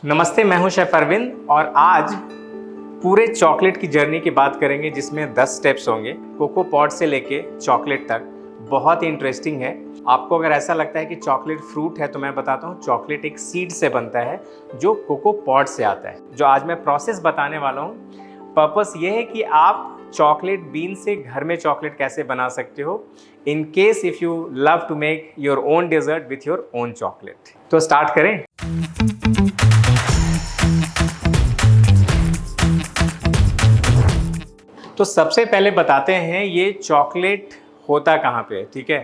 नमस्ते, मैं हूं शेफ अरविंद और आज पूरे चॉकलेट की जर्नी की बात करेंगे जिसमें 10 स्टेप्स होंगे कोको पॉड से लेके चॉकलेट तक। बहुत ही इंटरेस्टिंग है। आपको अगर ऐसा लगता है कि चॉकलेट फ्रूट है तो मैं बताता हूँ चॉकलेट एक सीड से बनता है जो कोको पॉड से आता है। जो आज मैं प्रोसेस बताने वाला हूँ, पर्पस ये है कि आप चॉकलेट बीन से घर में चॉकलेट कैसे बना सकते हो in case if you love to make your own dessert with your own chocolate. तो स्टार्ट करें। तो सबसे पहले बताते हैं ये चॉकलेट होता कहाँ पे है, ठीक है।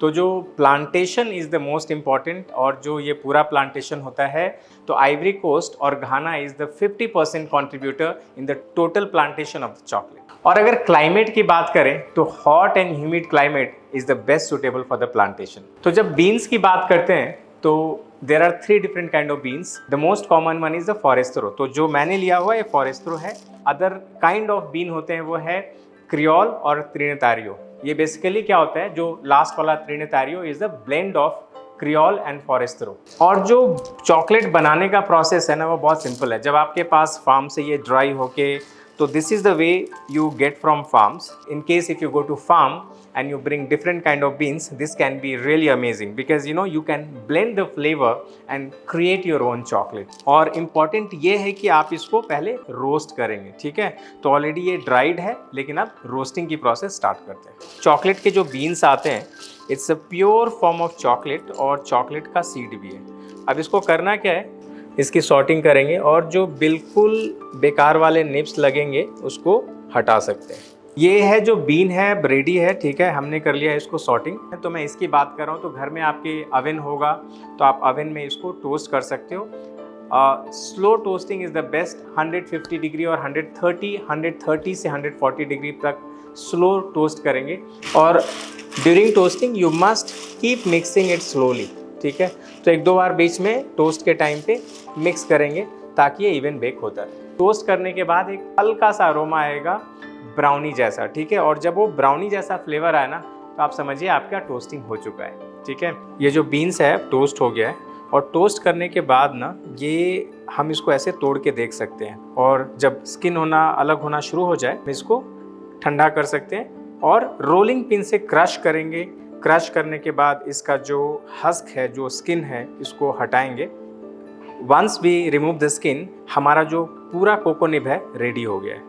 तो जो plantation is the most important, और जो ये पूरा प्लांटेशन होता है तो आइवरी कोस्ट और Ghana is the 50% contributor in the total plantation of the chocolate. और अगर क्लाइमेट की बात करें तो hot and humid climate is the best suitable for the plantation. तो जब बीन्स की बात करते हैं तो there are 3 different kind of beans. The most common one is the forastero. तो जो मैंने लिया हुआ ये फॉरेस्ट्रो है। अदर काइंड ऑफ बीन होते हैं वो है क्रियोल और त्रिनेतारियो। ये बेसिकली क्या होता है, जो लास्ट वाला trinitario is the blend of criollo and forastero. और जो चॉकलेट बनाने का प्रोसेस है ना वो बहुत सिंपल है। जब आपके पास फार्म से ये ड्राई होके, तो this is the way you get from farms. In case if you go to farm and you bring different kind of beans, this can be really amazing because you can blend the flavor and create your own chocolate. और important ये है कि आप इसको पहले roast करेंगे, ठीक है। तो ऑलरेडी ये ड्राइड है लेकिन अब रोस्टिंग की प्रोसेस स्टार्ट करते हैं। चॉकलेट के जो बीन्स आते हैं it's a pure form of chocolate और चॉकलेट का सीड भी है। अब इसको करना क्या है, इसकी सॉर्टिंग करेंगे और जो बिल्कुल बेकार वाले निप्स लगेंगे उसको हटा सकते हैं। ये है जो बीन है रेडी है, ठीक है, हमने कर लिया इसको सॉर्टिंग। तो मैं इसकी बात कर रहा हूँ तो घर में आपके अवन होगा तो आप अवन में इसको टोस्ट कर सकते हो। Slow toasting is the best. 150 degree और 130 से 140 डिग्री तक स्लो टोस्ट करेंगे। और during toasting you must keep mixing it slowly, ठीक है। तो 1-2 बार बीच में टोस्ट के टाइम पे मिक्स करेंगे ताकि ये इवन बेक होता है। टोस्ट करने के बाद एक हल्का सा अरोमा आएगा ब्राउनी जैसा, ठीक है। और जब वो ब्राउनी जैसा फ्लेवर आए ना तो आप समझिए आपका टोस्टिंग हो चुका है, ठीक है। ये जो बीन्स है टोस्ट हो गया है और टोस्ट करने के बाद ना ये हम इसको ऐसे तोड़ के देख सकते हैं। और जब स्किन होना अलग होना शुरू हो जाए इसको ठंडा कर सकते हैं और रोलिंग पिन से क्रश करेंगे। क्रश करने के बाद इसका जो हस्क है, जो स्किन है, इसको हटाएंगे। Once we remove the skin, हमारा जो पूरा कोको निब है रेडी हो गया है।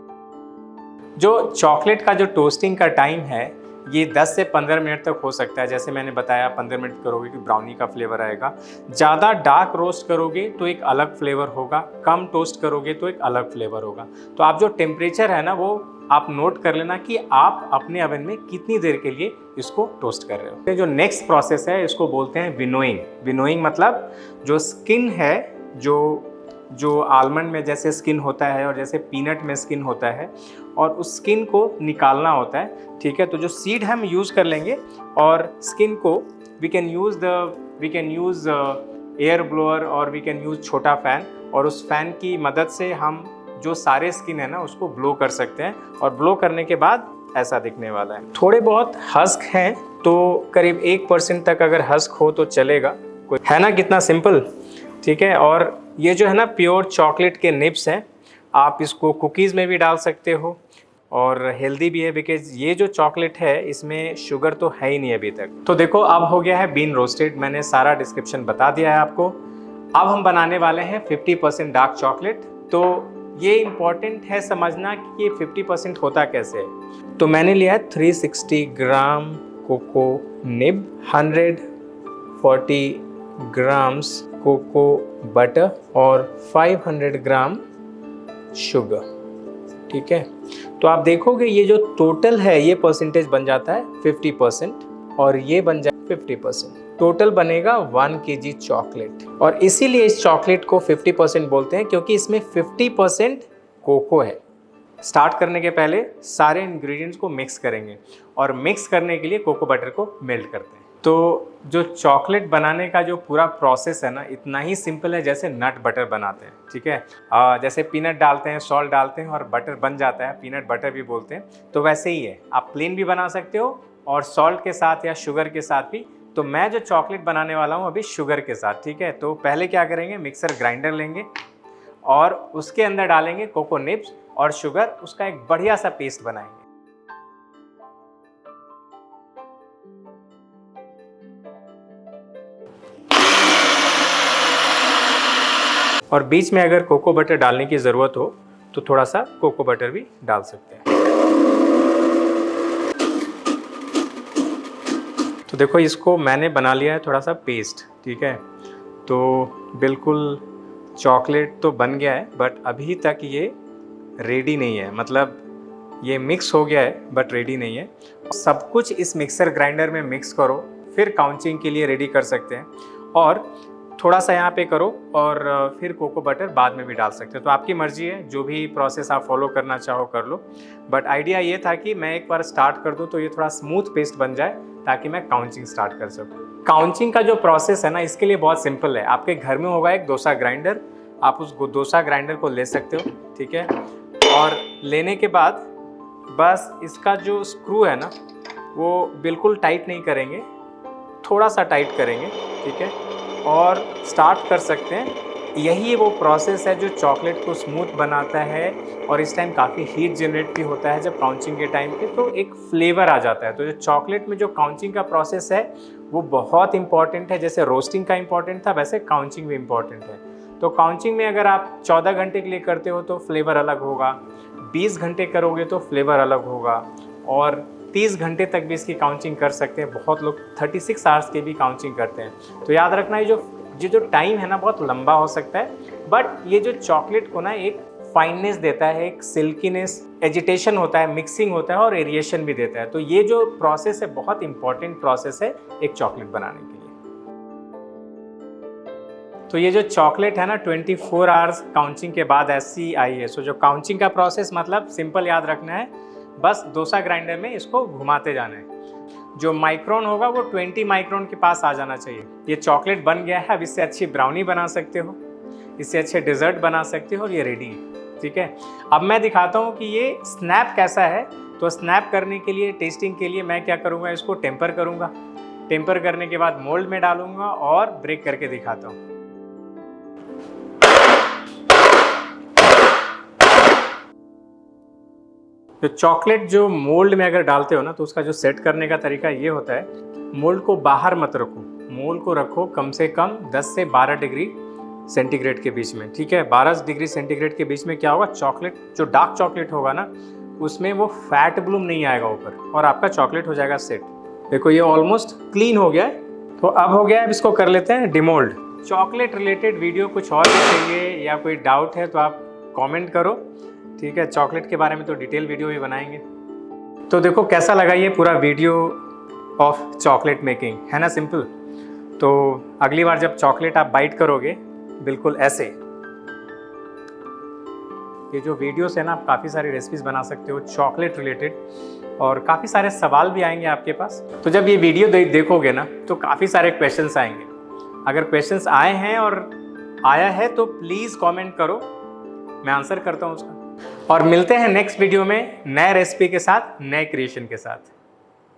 जो चॉकलेट का जो टोस्टिंग का टाइम है ये 10 से 15 मिनट तक हो सकता है। जैसे मैंने बताया 15 मिनट करोगे कि ब्राउनी का फ्लेवर आएगा। ज़्यादा डार्क रोस्ट करोगे तो एक अलग फ्लेवर होगा, कम टोस्ट करोगे तो एक अलग फ्लेवर होगा। तो आप जो टेम्परेचर है ना वो आप नोट कर लेना कि आप अपने अवन में कितनी देर के लिए इसको टोस्ट कर रहे हो। जो नेक्स्ट प्रोसेस है इसको बोलते हैं विनोइंग। विनोइंग मतलब जो स्किन है, जो आलमंड में जैसे स्किन होता है और जैसे पीनट में स्किन होता है, और उस स्किन को निकालना होता है, ठीक है। तो जो सीड हम यूज़ कर लेंगे और स्किन को we can use air blower और वी कैन यूज़ छोटा फ़ैन, और उस फ़ैन की मदद से हम जो सारे स्किन है ना उसको ब्लो कर सकते हैं। और ब्लो करने के बाद ऐसा दिखने वाला है। थोड़े बहुत हस्क हैं तो करीब 1% तक अगर हस्क हो तो चलेगा, कोई है ना, कितना सिंपल, ठीक है। और ये जो है ना प्योर चॉकलेट के निप्स हैं, आप इसको कुकीज़ में भी डाल सकते हो और हेल्दी भी है बिकॉज ये जो चॉकलेट है इसमें शुगर तो है ही नहीं अभी तक। तो देखो अब हो गया है बीन रोस्टेड, मैंने सारा डिस्क्रिप्शन बता दिया है आपको। अब हम बनाने वाले हैं 50% डार्क चॉकलेट। तो ये इम्पॉर्टेंट है समझना कि ये 50% होता कैसे है। तो मैंने लिया है 360 gram cocoa nib, 140 grams cocoa butter और 500 ग्राम शुगर, ठीक है। तो आप देखोगे ये जो टोटल है ये परसेंटेज बन जाता है 50% और ये बन जाए 50%। टोटल बनेगा 1 kg चॉकलेट। और इसीलिए इस चॉकलेट को 50% बोलते हैं क्योंकि इसमें 50% कोको है। स्टार्ट करने के पहले सारे इंग्रेडिएंट्स को मिक्स करेंगे और मिक्स करने के लिए कोको बटर को मेल्ट करते हैं। तो जो चॉकलेट बनाने का जो पूरा प्रोसेस है ना इतना ही सिंपल है जैसे नट बटर बनाते हैं, ठीक है। जैसे पीनट डालते हैं, सॉल्ट डालते हैं और बटर बन जाता है, पीनट बटर भी बोलते हैं। तो वैसे ही है, आप प्लेन भी बना सकते हो और सॉल्ट के साथ या शुगर के साथ भी। तो मैं जो चॉकलेट बनाने वाला हूँ अभी शुगर के साथ, ठीक है। तो पहले क्या करेंगे, मिक्सर ग्राइंडर लेंगे और उसके अंदर डालेंगे कोको निब्स और शुगर, उसका एक बढ़िया सा पेस्ट बनाएंगे। और बीच में अगर कोको बटर डालने की ज़रूरत हो तो थोड़ा सा कोको बटर भी डाल सकते हैं। तो देखो इसको मैंने बना लिया है थोड़ा सा पेस्ट, ठीक है। तो बिल्कुल चॉकलेट तो बन गया है, बट अभी तक ये रेडी नहीं है, मतलब ये मिक्स हो गया है बट रेडी नहीं है। सब कुछ इस मिक्सर ग्राइंडर में मिक्स करो, फिर काउंचिंग के लिए रेडी कर सकते हैं। और थोड़ा सा यहाँ पे करो और फिर कोको बटर बाद में भी डाल सकते हो। तो आपकी मर्जी है, जो भी प्रोसेस आप फॉलो करना चाहो कर लो। बट आइडिया ये था कि मैं एक बार स्टार्ट कर दूँ तो ये थोड़ा स्मूथ पेस्ट बन जाए ताकि मैं काउंचिंग स्टार्ट कर सकूँ। काउंचिंग का जो प्रोसेस है ना, इसके लिए बहुत सिंपल है। आपके घर में होगा एक डोसा ग्राइंडर, आप उस डोसा ग्राइंडर को ले सकते हो, ठीक है। और लेने के बाद बस इसका जो स्क्रू है ना, वो बिल्कुल टाइट नहीं करेंगे, थोड़ा सा टाइट करेंगे, ठीक है, और स्टार्ट कर सकते हैं। यही वो प्रोसेस है जो चॉकलेट को स्मूथ बनाता है। और इस टाइम काफ़ी हीट जनरेट भी होता है जब काउंचिंग के टाइम पे, तो एक फ्लेवर आ जाता है। तो जो चॉकलेट में जो काउंचिंग का प्रोसेस है वो बहुत इंपॉर्टेंट है। जैसे रोस्टिंग का इंपॉर्टेंट था, वैसे काउंचिंग भी इंपॉर्टेंट है। तो काउंचिंग में अगर आप 14 घंटे के लिए करते हो तो फ्लेवर अलग होगा, 20 घंटे करोगे तो फ्लेवर अलग होगा, और 30 घंटे तक भी इसकी काउंचिंग कर सकते हैं। बहुत लोग 36 आवर्स की भी काउंचिंग करते हैं। तो याद रखना, ये जो टाइम है ना बहुत लंबा हो सकता है, बट ये जो चॉकलेट को ना एक फाइननेस देता है, एक सिल्कीनेस, एजिटेशन होता है, मिक्सिंग होता है और एरिएशन भी देता है। तो ये जो प्रोसेस है बहुत इंपॉर्टेंट प्रोसेस है एक चॉकलेट बनाने के लिए। तो ये जो चॉकलेट है ना 24 आवर्स काउंचिंग के बाद ऐसी आई है। सो जो काउंचिंग का प्रोसेस मतलब सिंपल याद रखना है, बस डोसा ग्राइंडर में इसको घुमाते जाना है। जो माइक्रोन होगा वो 20 माइक्रोन के पास आ जाना चाहिए। ये चॉकलेट बन गया है। अब इससे अच्छी ब्राउनी बना सकते हो, इससे अच्छे डिज़र्ट बना सकते हो, और ये रेडी है, ठीक है। अब मैं दिखाता हूँ कि ये स्नैप कैसा है। तो स्नैप करने के लिए, टेस्टिंग के लिए मैं क्या करूँगा, इसको टेम्पर करूँगा। टेम्पर करने के बाद मोल्ड में डालूंगा और ब्रेक करके दिखाता हूँ। तो चॉकलेट जो मोल्ड में अगर डालते हो ना, तो उसका जो सेट करने का तरीका ये होता है, मोल्ड को बाहर मत रखो, मोल्ड को रखो कम से कम 10 से 12 डिग्री सेंटीग्रेड के बीच में, ठीक है। 12 डिग्री सेंटीग्रेड के बीच में क्या होगा, चॉकलेट जो डार्क चॉकलेट होगा ना, उसमें वो फैट ब्लूम नहीं आएगा ऊपर, और आपका चॉकलेट हो जाएगा सेट। देखो ये ऑलमोस्ट क्लीन हो गया है। तो अब हो गया है, अब इसको कर लेते हैं डिमोल्ड। चॉकलेट रिलेटेड वीडियो कुछ और भी चाहिए या कोई डाउट है तो आप कमेंट करो, ठीक है। चॉकलेट के बारे में तो डिटेल वीडियो भी बनाएंगे। तो देखो कैसा लगा ये पूरा वीडियो ऑफ चॉकलेट मेकिंग, है ना सिंपल। तो अगली बार जब चॉकलेट आप बाइट करोगे बिल्कुल ऐसे, ये जो वीडियोस है ना, आप काफ़ी सारी रेसिपीज़ बना सकते हो चॉकलेट रिलेटेड, और काफ़ी सारे सवाल भी आएंगे आपके पास। तो जब ये वीडियो देखोगे ना, तो काफ़ी सारे क्वेश्चंस आएंगे। अगर क्वेश्चंस आए हैं और आया है तो प्लीज़ कमेंट करो, मैं आंसर करता हूँ उसका। और मिलते हैं नेक्स्ट वीडियो में नए रेसिपी के साथ, नए क्रिएशन के साथ।